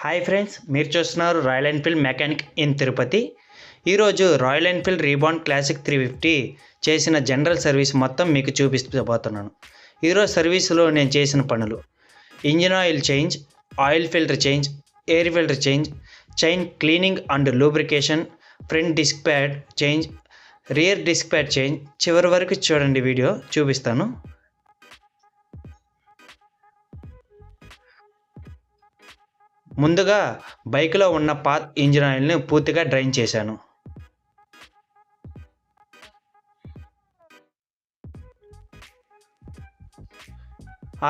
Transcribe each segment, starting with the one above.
Hi friends, మీరు చూస్తున్నారు royal Enfield mechanic in Tirupati. ఈరోజు రాయల్ ఎన్ఫీల్డ్ రీబాండ్ క్లాసిక్ 350 చేసిన జనరల్ సర్వీస్ మొత్తం మీకు చూపిస్తూపోతున్నాను. ఈరోజు సర్వీసులో నేను చేసిన పనులు: engine oil change, oil filter change, air filter change, chain cleaning and lubrication, front disc pad change, rear disc pad change. చివరి వరకు చూడండి, వీడియో చూపిస్తాను. ముందుగా బైక్లో ఉన్న పాత ఇంజిన్ ఆయిల్ని పూర్తిగా డ్రైన్ చేశాను.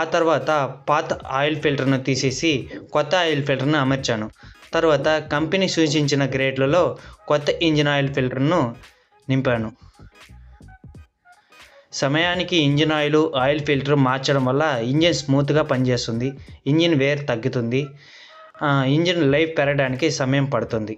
ఆ తర్వాత పాత ఆయిల్ ఫిల్టర్ను తీసేసి కొత్త ఆయిల్ ఫిల్టర్ను అమర్చాను. తర్వాత కంపెనీ సూచించిన గ్రేడ్లలో కొత్త ఇంజిన్ ఆయిల్ ఫిల్టర్ను నింపాను. సమయానికి ఇంజిన్ ఆయిల్ ఫిల్టర్ మార్చడం వల్ల ఇంజిన్ స్మూత్గా పనిచేస్తుంది, ఇంజిన్ వేర్ తగ్గుతుంది, ఇంజిన్ లైఫ్ పెరగడానికి సమయం పడుతుంది.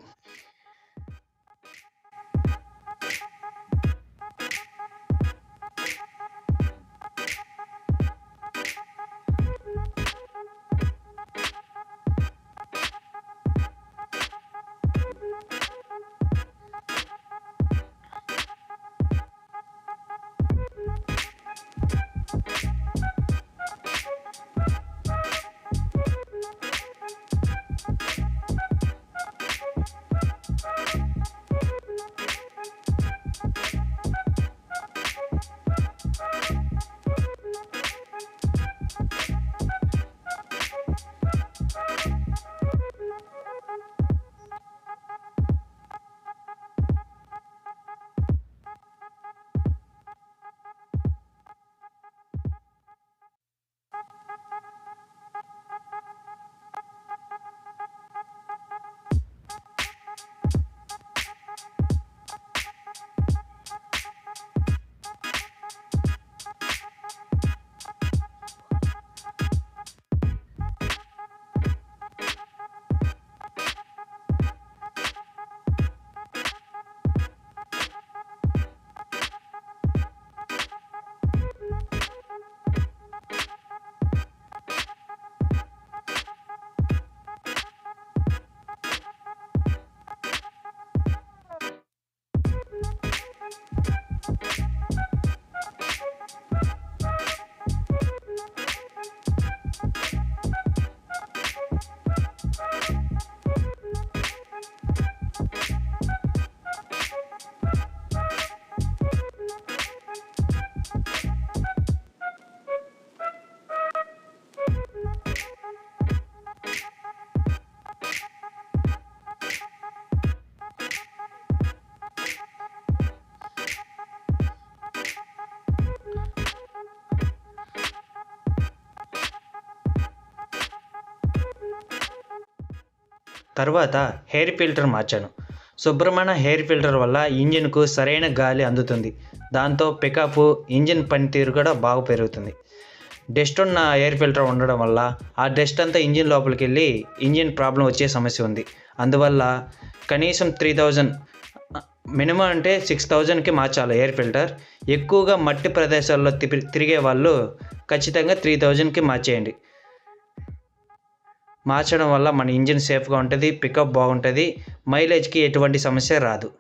తర్వాత హెయిర్ ఫిల్టర్ మార్చాను. శుభ్రమైన హెయిర్ ఫిల్టర్ వల్ల ఇంజిన్కు సరైన గాలి అందుతుంది. దాంతో పికప్, ఇంజిన్ పనితీరు కూడా బాగా పెరుగుతుంది. డస్ట్ ఉన్న ఎయిర్ ఫిల్టర్ ఉండడం వల్ల ఆ డస్ట్ అంతా ఇంజిన్ లోపలికి వెళ్ళి ఇంజిన్ ప్రాబ్లం వచ్చే సమస్య ఉంది. అందువల్ల కనీసం 3000, మినిమం అంటే 6000కి మార్చాలి ఎయిర్ ఫిల్టర్. ఎక్కువగా మట్టి ప్రదేశాల్లో తిరిగే వాళ్ళు ఖచ్చితంగా 3000కి మార్చేయండి. మార్చడం వల్ల మన ఇంజిన్ సేఫ్గా ఉంటుంది, పికప్ బాగుంటుంది, మైలేజ్కి ఎటువంటి సమస్య రాదు.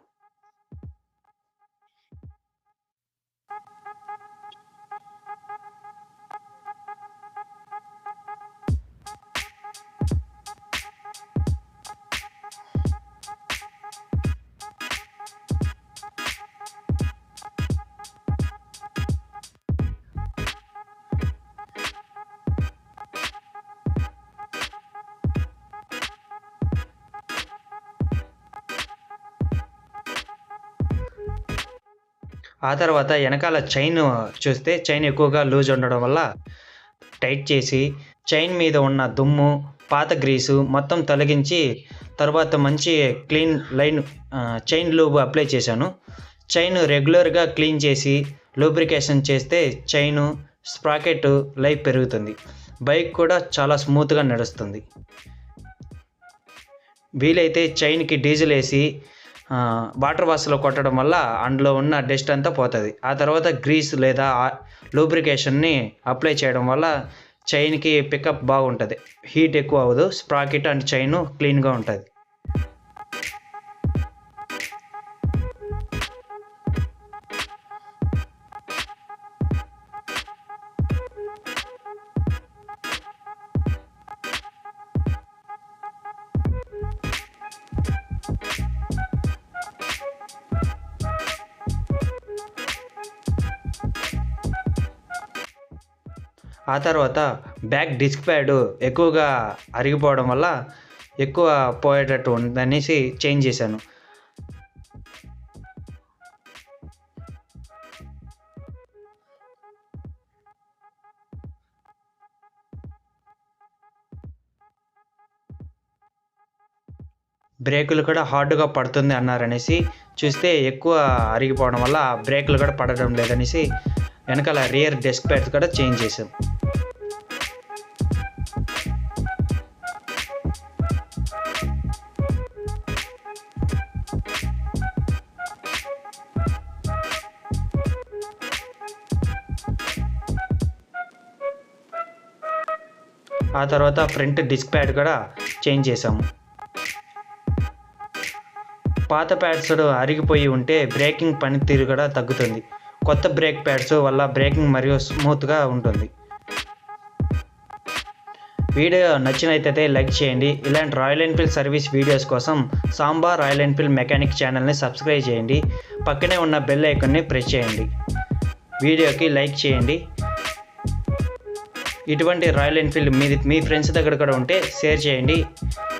ఆ తర్వాత వెనకాల చైన్ చూస్తే చైన్ ఎక్కువగా లూజ్ ఉండడం వల్ల టైట్ చేసి చైన్ మీద ఉన్న దుమ్ము, పాత గ్రీసు మొత్తం తొలగించి తర్వాత మంచి క్లీన్ చైన్ లూబ్ అప్లై చేశాను. చైన్ రెగ్యులర్గా క్లీన్ చేసి లూబ్రికేషన్ చేస్తే చైను, స్ప్రాకెట్ లైఫ్ పెరుగుతుంది, బైక్ కూడా చాలా స్మూత్గా నడుస్తుంది. వీలైతే చైన్కి డీజిల్ వేసి వాటర్ వాష్లో కొట్టడం వల్ల అందులో ఉన్న డస్ట్ అంతా పోతుంది. ఆ తర్వాత గ్రీస్ లేదా లూబ్రికేషన్ని అప్లై చేయడం వల్ల చైన్కి పికప్ బాగుంటుంది, హీట్ ఎక్కువ అవ్వదు, స్ప్రాకెట్ అండ్ చైన్ క్లీన్గా ఉంటుంది. ఆ తర్వాత బ్యాక్ డిస్క్ ప్యాడ్ ఎక్కువగా అరిగిపోవడం వల్ల ఎక్కువ పోయేటట్టు ఉందనేసి చేంజ్ చేశాను. బ్రేకులు కూడా హార్డ్గా పడుతుంది అన్నారనేసి చూస్తే ఎక్కువ అరిగిపోవడం వల్ల బ్రేకులు కూడా పడడం లేదనేసి వెనకాల రియర్ డిస్క్ ప్యాడ్స్ కూడా చేంజ్ చేశాం. ఆ తర్వాత ఫ్రంట్ డిస్క్ ప్యాడ్ కూడా చేంజ్ చేసాము. పాత ప్యాడ్స్ అరిగిపోయి ఉంటే బ్రేకింగ్ పనితీరు కూడా తగ్గుతుంది. కొత్త బ్రేక్ ప్యాడ్స్ వల్ల బ్రేకింగ్ మరియు స్మూత్గా ఉంటుంది. వీడియో నచ్చినట్లయితే లైక్ చేయండి. ఇలాంటి రాయల్ ఎన్ఫీల్డ్ సర్వీస్ వీడియోస్ కోసం సాంబా రాయల్ ఎన్ఫీల్డ్ మెకానిక్ ఛానల్ని సబ్స్క్రైబ్ చేయండి. పక్కనే ఉన్న బెల్ ఐకాన్ని ప్రెస్ చేయండి. వీడియోకి లైక్ చేయండి. ఇటువంటి రాయల్ ఎన్ఫీల్డ్ మీ ఫ్రెండ్స్ దగ్గర కూడా ఉంటే షేర్ చేయండి.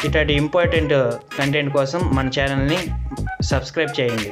ఇటువంటి ఇంపార్టెంట్ కంటెంట్ కోసం మన ఛానల్ని సబ్స్క్రైబ్ చేయండి.